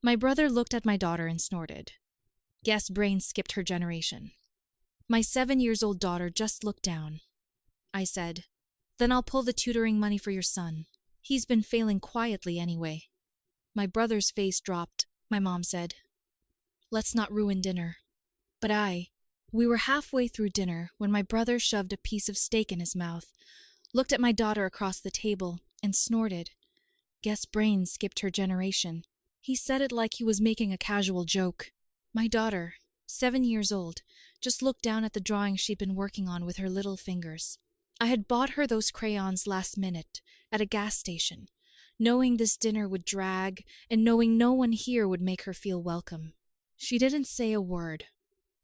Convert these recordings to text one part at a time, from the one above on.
My brother looked at my daughter and snorted. Guess brain skipped her generation. My 7-year-old daughter just looked down. I said, "Then I'll pull the tutoring money for your son. He's been failing quietly anyway." My brother's face dropped. My mom said, "Let's not ruin dinner." But we were halfway through dinner when my brother shoved a piece of steak in his mouth, looked at my daughter across the table, and snorted. Guess brain skipped her generation. He said it like he was making a casual joke. My daughter, 7 years old, just looked down at the drawing she'd been working on with her little fingers. I had bought her those crayons last minute at a gas station, knowing this dinner would drag and knowing no one here would make her feel welcome. She didn't say a word,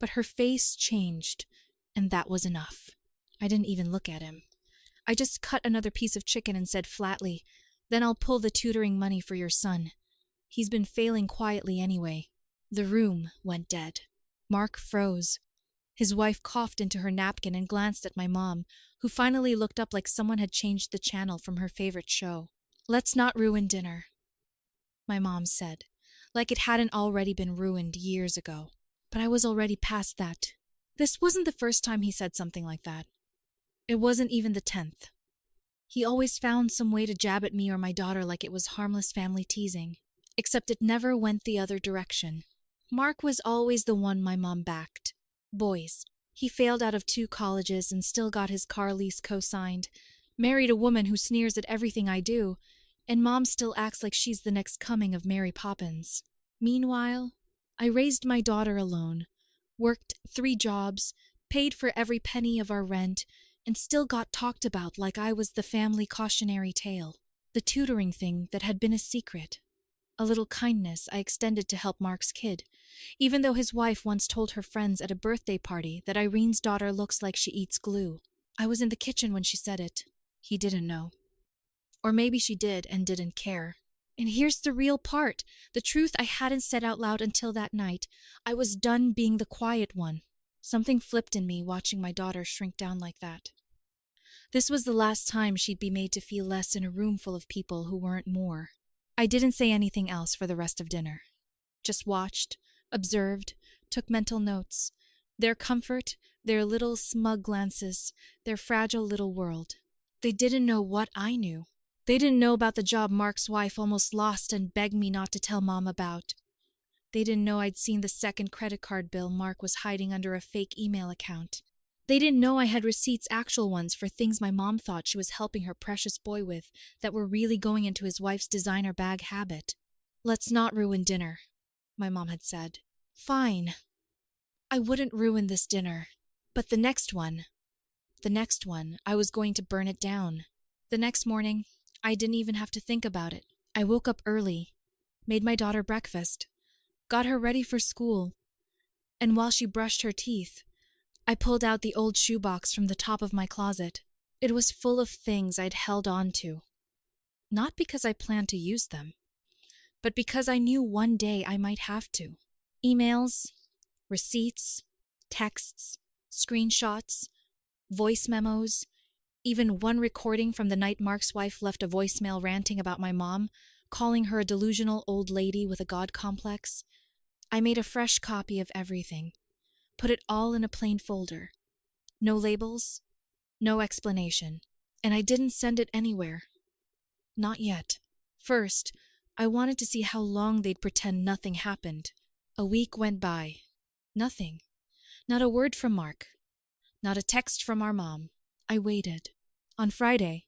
but her face changed, and that was enough. I didn't even look at him. I just cut another piece of chicken and said flatly, "Then I'll pull the tutoring money for your son. He's been failing quietly anyway." The room went dead. Mark froze. His wife coughed into her napkin and glanced at my mom, who finally looked up like someone had changed the channel from her favorite show. "Let's not ruin dinner," my mom said, like it hadn't already been ruined years ago. But I was already past that. This wasn't the first time he said something like that. It wasn't even the 10th. He always found some way to jab at me or my daughter like it was harmless family teasing, except it never went the other direction. Mark was always the one my mom backed. Boys. He failed out of 2 colleges and still got his car lease co-signed, married a woman who sneers at everything I do, and Mom still acts like she's the next coming of Mary Poppins. Meanwhile, I raised my daughter alone, worked 3 jobs, paid for every penny of our rent, and still got talked about like I was the family cautionary tale. The tutoring thing that had been a secret. A little kindness I extended to help Mark's kid, even though his wife once told her friends at a birthday party that Irene's daughter looks like she eats glue. I was in the kitchen when she said it. He didn't know. Or maybe she did and didn't care. And here's the real part, the truth I hadn't said out loud until that night. I was done being the quiet one. Something flipped in me watching my daughter shrink down like that. This was the last time she'd be made to feel less in a room full of people who weren't more. I didn't say anything else for the rest of dinner. Just watched, observed, took mental notes. Their comfort, their little smug glances, their fragile little world. They didn't know what I knew. They didn't know about the job Mark's wife almost lost and begged me not to tell Mom about. They didn't know I'd seen the second credit card bill Mark was hiding under a fake email account. They didn't know I had receipts, actual ones, for things my mom thought she was helping her precious boy with that were really going into his wife's designer bag habit. "Let's not ruin dinner," my mom had said. Fine. I wouldn't ruin this dinner. But the next one, I was going to burn it down. The next morning, I didn't even have to think about it. I woke up early, made my daughter breakfast, got her ready for school, and while she brushed her teeth, I pulled out the old shoebox from the top of my closet. It was full of things I'd held on to. Not because I planned to use them, but because I knew one day I might have to. Emails, receipts, texts, screenshots, voice memos, even one recording from the night Mark's wife left a voicemail ranting about my mom, calling her a delusional old lady with a god complex. I made a fresh copy of everything. Put it all in a plain folder. No labels, no explanation. And I didn't send it anywhere. Not yet. First, I wanted to see how long they'd pretend nothing happened. A week went by. Nothing. Not a word from Mark. Not a text from our mom. I waited. On Friday,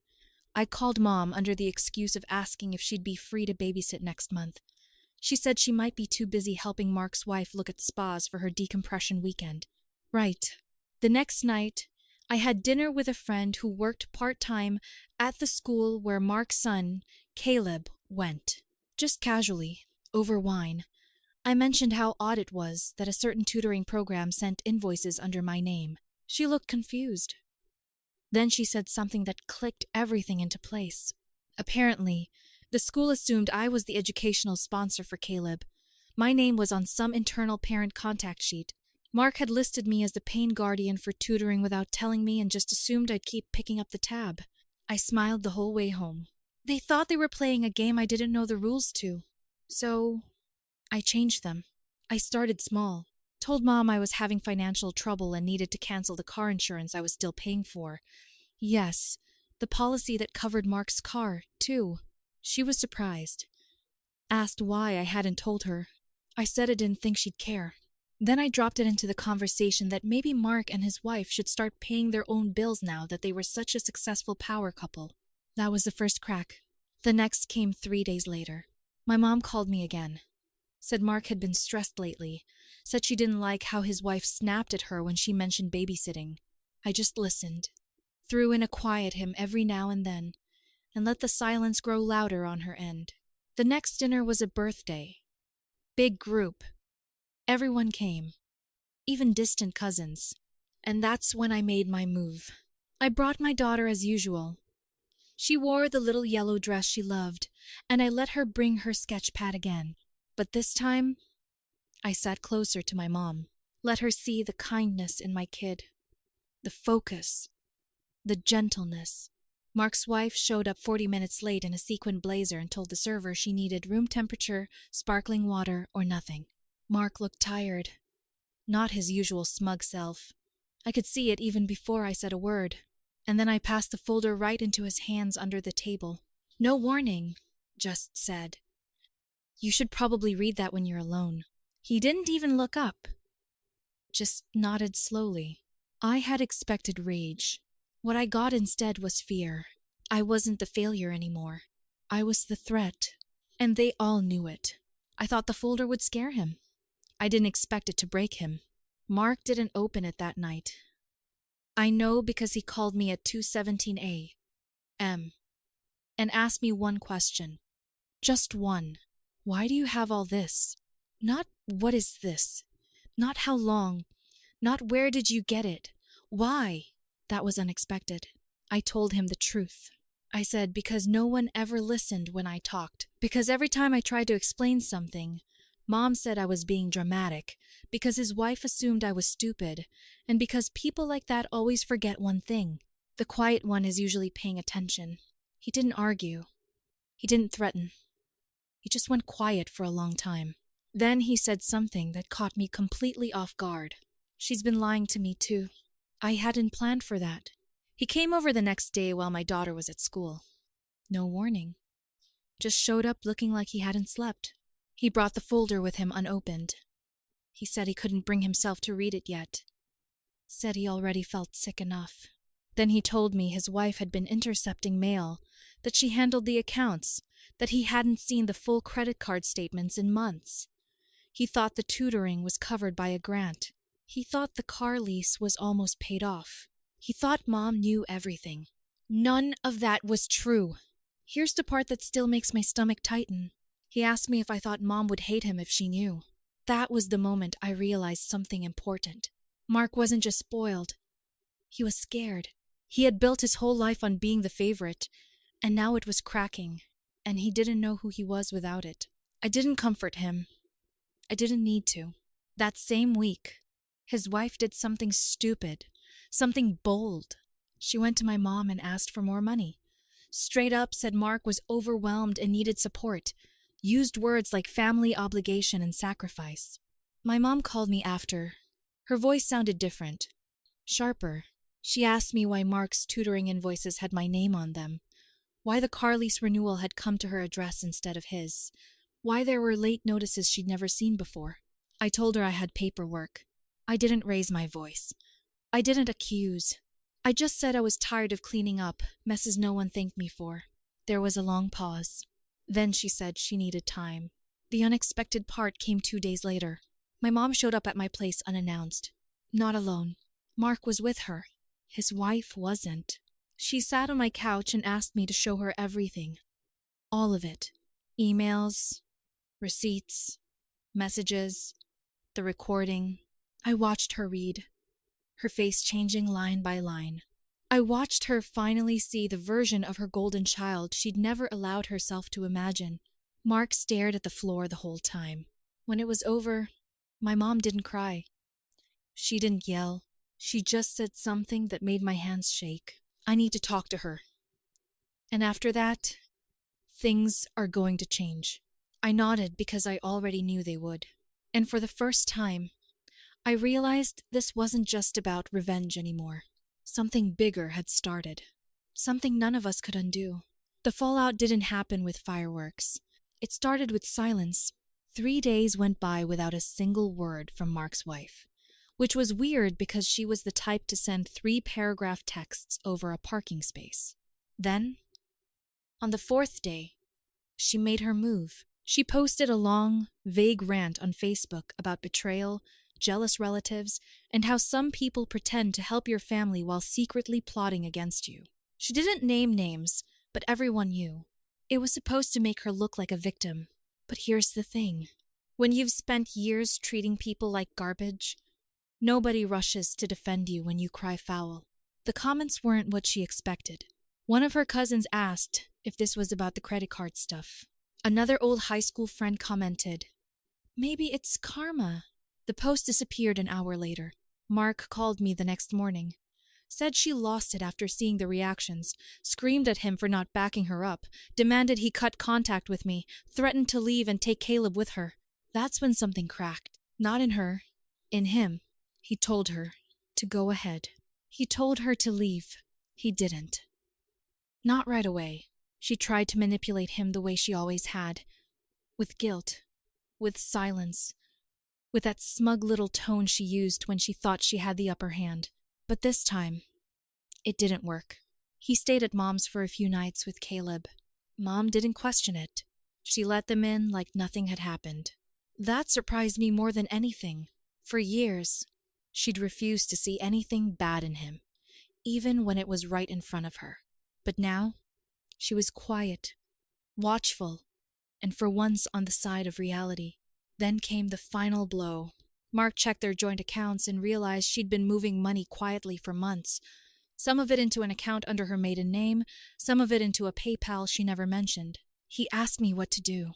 I called Mom under the excuse of asking if she'd be free to babysit next month. She said she might be too busy helping Mark's wife look at spas for her decompression weekend. Right. The next night, I had dinner with a friend who worked part-time at the school where Mark's son, Caleb, went. Just casually, over wine, I mentioned how odd it was that a certain tutoring program sent invoices under my name. She looked confused. Then she said something that clicked everything into place. Apparently, the school assumed I was the educational sponsor for Caleb. My name was on some internal parent contact sheet. Mark had listed me as the pain guardian for tutoring without telling me and just assumed I'd keep picking up the tab. I smiled the whole way home. They thought they were playing a game I didn't know the rules to. So, I changed them. I started small. Told Mom I was having financial trouble and needed to cancel the car insurance I was still paying for. Yes, the policy that covered Mark's car, too. She was surprised. Asked why I hadn't told her. I said I didn't think she'd care. Then I dropped it into the conversation that maybe Mark and his wife should start paying their own bills now that they were such a successful power couple. That was the first crack. The next came 3 days later. My mom called me again. Said Mark had been stressed lately. Said she didn't like how his wife snapped at her when she mentioned babysitting. I just listened. Threw in a quiet hymn every now and then, and let the silence grow louder on her end. The next dinner was a birthday. Big group. Everyone came. Even distant cousins. And that's when I made my move. I brought my daughter as usual. She wore the little yellow dress she loved, and I let her bring her sketch pad again. But this time, I sat closer to my mom. Let her see the kindness in my kid. The focus. The gentleness. Mark's wife showed up 40 minutes late in a sequin blazer and told the server she needed room temperature, sparkling water, or nothing. Mark looked tired. Not his usual smug self. I could see it even before I said a word. And then I passed the folder right into his hands under the table. No warning, just said, "You should probably read that when you're alone." He didn't even look up. Just nodded slowly. I had expected rage. What I got instead was fear. I wasn't the failure anymore. I was the threat. And they all knew it. I thought the folder would scare him. I didn't expect it to break him. Mark didn't open it that night. I know because he called me at 2:17 a.m. and asked me one question. Just one. Why do you have all this? Not what is this? Not how long? Not where did you get it? Why? That was unexpected. I told him the truth. I said because no one ever listened when I talked. Because every time I tried to explain something, Mom said I was being dramatic, because his wife assumed I was stupid, and because people like that always forget one thing. The quiet one is usually paying attention. He didn't argue. He didn't threaten. He just went quiet for a long time. Then he said something that caught me completely off guard. She's been lying to me too. I hadn't planned for that. He came over the next day while my daughter was at school. No warning. Just showed up looking like he hadn't slept. He brought the folder with him unopened. He said he couldn't bring himself to read it yet. Said he already felt sick enough. Then he told me his wife had been intercepting mail, that she handled the accounts, that he hadn't seen the full credit card statements in months. He thought the tutoring was covered by a grant. He thought the car lease was almost paid off. He thought Mom knew everything. None of that was true. Here's the part that still makes my stomach tighten. He asked me if I thought Mom would hate him if she knew. That was the moment I realized something important. Mark wasn't just spoiled. He was scared. He had built his whole life on being the favorite, and now it was cracking, and he didn't know who he was without it. I didn't comfort him. I didn't need to. That same week, his wife did something stupid, something bold. She went to my mom and asked for more money. Straight up said Mark was overwhelmed and needed support. Used words like family obligation and sacrifice. My mom called me after. Her voice sounded different, sharper. She asked me why Mark's tutoring invoices had my name on them, why the car lease renewal had come to her address instead of his, why there were late notices she'd never seen before. I told her I had paperwork. I didn't raise my voice. I didn't accuse. I just said I was tired of cleaning up, messes no one thanked me for. There was a long pause. Then she said she needed time. The unexpected part came 2 days later. My mom showed up at my place unannounced. Not alone. Mark was with her. His wife wasn't. She sat on my couch and asked me to show her everything. All of it. Emails, receipts, messages, the recording. I watched her read, her face changing line by line. I watched her finally see the version of her golden child she'd never allowed herself to imagine. Mark stared at the floor the whole time. When it was over, my mom didn't cry. She didn't yell. She just said something that made my hands shake. I need to talk to her. And after that, things are going to change. I nodded because I already knew they would. And for the first time, I realized this wasn't just about revenge anymore. Something bigger had started. Something none of us could undo. The fallout didn't happen with fireworks. It started with silence. 3 days went by without a single word from Mark's wife, which was weird because she was the type to send 3-paragraph texts over a parking space. Then, on the 4th day, she made her move. She posted a long, vague rant on Facebook about betrayal, jealous relatives, and how some people pretend to help your family while secretly plotting against you. She didn't name names, but everyone knew. It was supposed to make her look like a victim. But here's the thing. When you've spent years treating people like garbage, nobody rushes to defend you when you cry foul. The comments weren't what she expected. One of her cousins asked if this was about the credit card stuff. Another old high school friend commented, "Maybe it's karma." The post disappeared an hour later. Mark called me the next morning. Said she lost it after seeing the reactions, screamed at him for not backing her up, demanded he cut contact with me, threatened to leave and take Caleb with her. That's when something cracked. Not in her, in him. He told her to go ahead. He told her to leave. He didn't. Not right away. She tried to manipulate him the way she always had. With guilt. With silence. With that smug little tone she used when she thought she had the upper hand. But this time, it didn't work. He stayed at Mom's for a few nights with Caleb. Mom didn't question it. She let them in like nothing had happened. That surprised me more than anything. For years, she'd refused to see anything bad in him, even when it was right in front of her. But now, she was quiet, watchful, and for once on the side of reality. Then came the final blow. Mark checked their joint accounts and realized she'd been moving money quietly for months. Some of it into an account under her maiden name, some of it into a PayPal she never mentioned. He asked me what to do,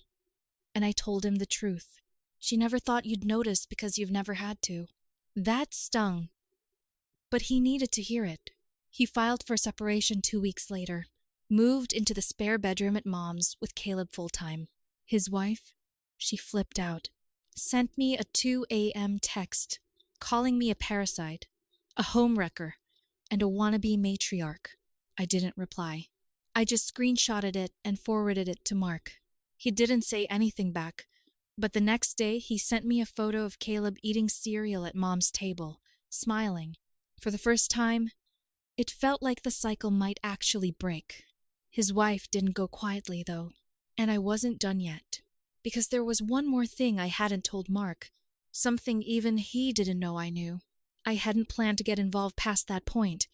and I told him the truth. She never thought you'd notice because you've never had to. That stung, but he needed to hear it. He filed for separation 2 weeks later, moved into the spare bedroom at Mom's with Caleb full-time. His wife, she flipped out. Sent me a 2 a.m. text, calling me a parasite, a homewrecker, and a wannabe matriarch. I didn't reply. I just screenshotted it and forwarded it to Mark. He didn't say anything back, but the next day he sent me a photo of Caleb eating cereal at Mom's table, smiling. For the first time, it felt like the cycle might actually break. His wife didn't go quietly, though, and I wasn't done yet. Because there was one more thing I hadn't told Mark. Something even he didn't know I knew. I hadn't planned to get involved past that point.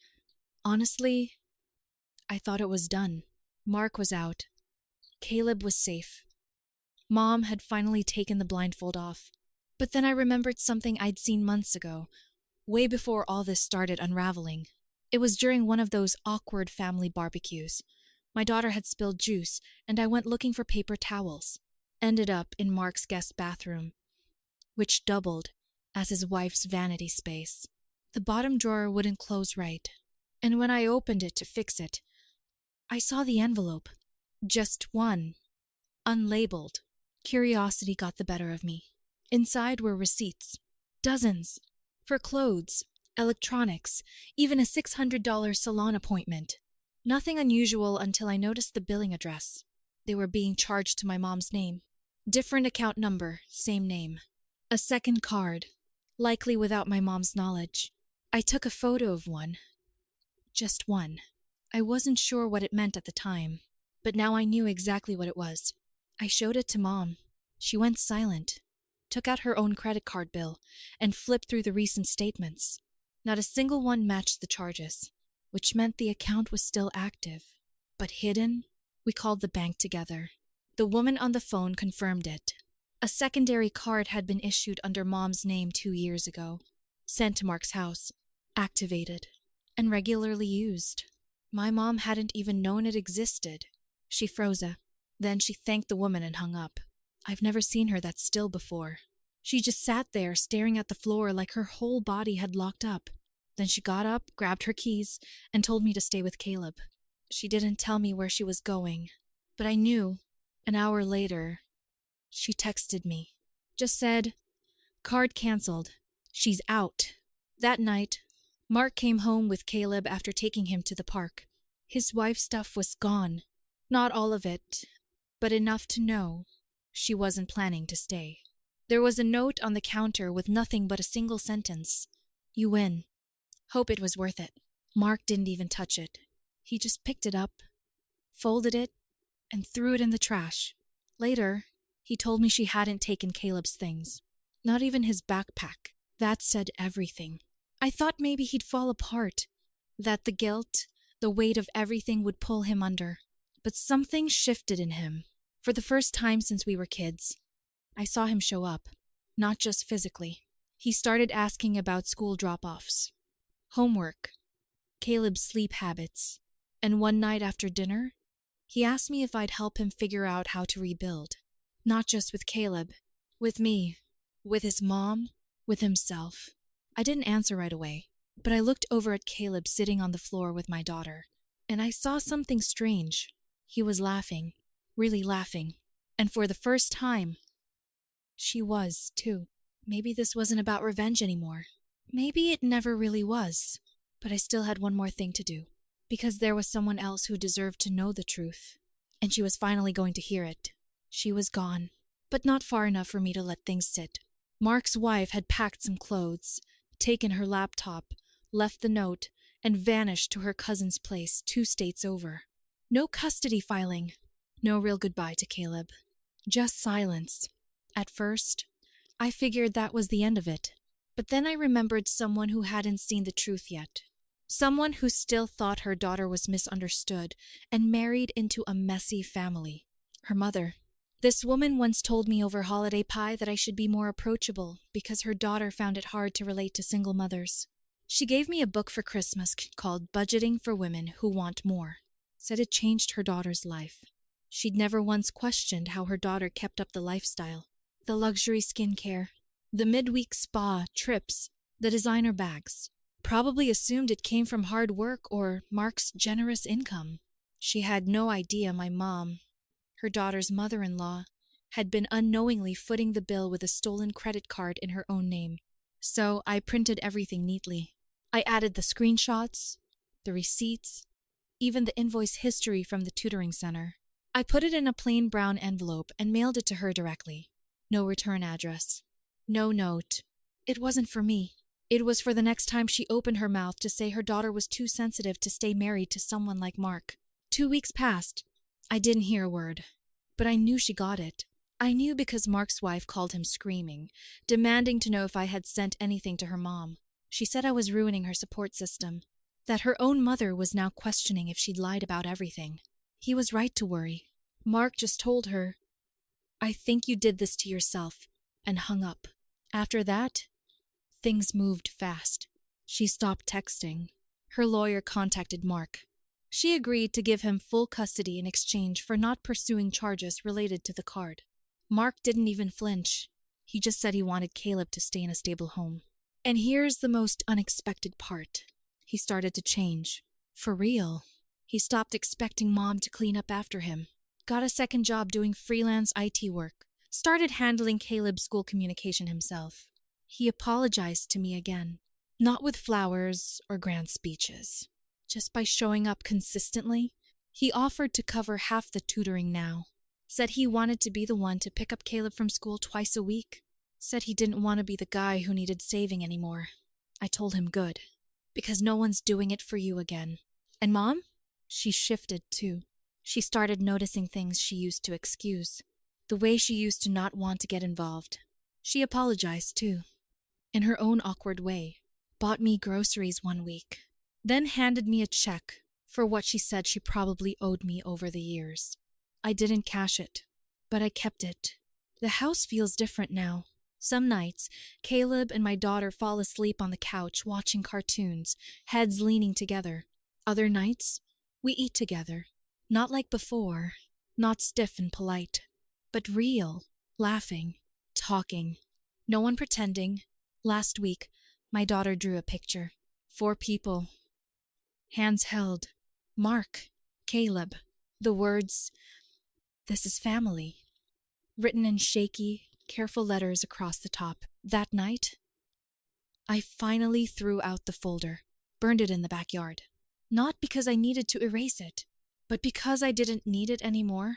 Honestly, I thought it was done. Mark was out. Caleb was safe. Mom had finally taken the blindfold off. But then I remembered something I'd seen months ago, way before all this started unraveling. It was during one of those awkward family barbecues. My daughter had spilled juice, and I went looking for paper towels. Ended up in Mark's guest bathroom, which doubled as his wife's vanity space. The bottom drawer wouldn't close right, and when I opened it to fix it, I saw the envelope. Just one, unlabeled. Curiosity got the better of me. Inside were receipts, dozens, for clothes, electronics, even a $600 salon appointment. Nothing unusual until I noticed the billing address. They were being charged to my mom's name. Different account number, same name. A second card, likely without my mom's knowledge. I took a photo of one. Just one. I wasn't sure what it meant at the time, but now I knew exactly what it was. I showed it to Mom. She went silent, took out her own credit card bill, and flipped through the recent statements. Not a single one matched the charges, which meant the account was still active. But hidden? We called the bank together. The woman on the phone confirmed it. A secondary card had been issued under Mom's name 2 years ago, sent to Mark's house, activated, and regularly used. My mom hadn't even known it existed. She froze. Then she thanked the woman and hung up. I've never seen her that still before. She just sat there staring at the floor like her whole body had locked up. Then she got up, grabbed her keys, and told me to stay with Caleb. She didn't tell me where she was going, but I knew, an hour later, She texted me. Just said, "Card canceled. She's out." That night, Mark came home with Caleb after taking him to the park. His wife's stuff was gone. Not all of it, but enough to know she wasn't planning to stay. There was a note on the counter with nothing but a single sentence. "You win. Hope it was worth it." Mark didn't even touch it. He just picked it up, folded it, and threw it in the trash. Later, he told me she hadn't taken Caleb's things. Not even his backpack. That said everything. I thought maybe he'd fall apart, that the guilt, the weight of everything would pull him under. But something shifted in him. For the first time since we were kids, I saw him show up, not just physically. He started asking about school drop-offs, homework, Caleb's sleep habits, and one night after dinner, he asked me if I'd help him figure out how to rebuild. Not just with Caleb, with me, with his mom, with himself. I didn't answer right away, but I looked over at Caleb sitting on the floor with my daughter, and I saw something strange. He was laughing, really laughing, and for the first time, she was, too. Maybe this wasn't about revenge anymore. Maybe it never really was. But I still had one more thing to do, because there was someone else who deserved to know the truth, and she was finally going to hear it. She was gone, but not far enough for me to let things sit. Mark's wife had packed some clothes, taken her laptop, left the note, and vanished to her cousin's place 2 states over. No custody filing, no real goodbye to Caleb. Just silence. At first, I figured that was the end of it. But then I remembered someone who hadn't seen the truth yet. Someone who still thought her daughter was misunderstood and married into a messy family. Her mother. This woman once told me over holiday pie that I should be more approachable because her daughter found it hard to relate to single mothers. She gave me a book for Christmas called Budgeting for Women Who Want More. Said it changed her daughter's life. She'd never once questioned how her daughter kept up the lifestyle. The luxury skincare, the midweek spa, trips, the designer bags. Probably assumed it came from hard work or Mark's generous income. She had no idea my mom, her daughter's mother-in-law, had been unknowingly footing the bill with a stolen credit card in her own name. So I printed everything neatly. I added the screenshots, the receipts, even the invoice history from the tutoring center. I put it in a plain brown envelope and mailed it to her directly. No return address. No note. It wasn't for me. It was for the next time she opened her mouth to say her daughter was too sensitive to stay married to someone like Mark. 2 weeks passed. I didn't hear a word. But I knew she got it. I knew because Mark's wife called him screaming, demanding to know if I had sent anything to her mom. She said I was ruining her support system. That her own mother was now questioning if she'd lied about everything. He was right to worry. Mark just told her, "I think you did this to yourself," and hung up. After that, things moved fast. She stopped texting. Her lawyer contacted Mark. She agreed to give him full custody in exchange for not pursuing charges related to the card. Mark didn't even flinch. He just said he wanted Caleb to stay in a stable home. And here's the most unexpected part. He started to change. For real. He stopped expecting Mom to clean up after him. Got a second job doing freelance IT work. Started handling Caleb's school communication himself. He apologized to me again. Not with flowers or grand speeches. Just by showing up consistently. He offered to cover half the tutoring now. Said he wanted to be the one to pick up Caleb from school twice a week. Said he didn't want to be the guy who needed saving anymore. I told him good. Because no one's doing it for you again. And Mom? She shifted too. She started noticing things she used to excuse. The way she used to not want to get involved. She apologized too. In her own awkward way. Bought me groceries one week. Then handed me a check for what she said she probably owed me over the years. I didn't cash it, but I kept it. The house feels different now. Some nights, Caleb and my daughter fall asleep on the couch watching cartoons, heads leaning together. Other nights, we eat together. Not like before, not stiff and polite, but real, laughing, talking. No one pretending. Last week, my daughter drew a picture. 4 people. Hands held. Mark, Caleb. The words, "This is family." written in shaky, careful letters across the top. That night, I finally threw out the folder, burned it in the backyard. Not because I needed to erase it, but because I didn't need it anymore.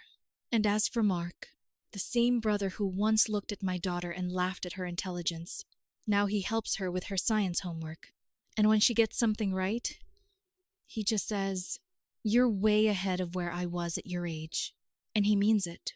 And as for Mark, the same brother who once looked at my daughter and laughed at her intelligence, now he helps her with her science homework. And when she gets something right, he just says, "You're way ahead of where I was at your age." And he means it.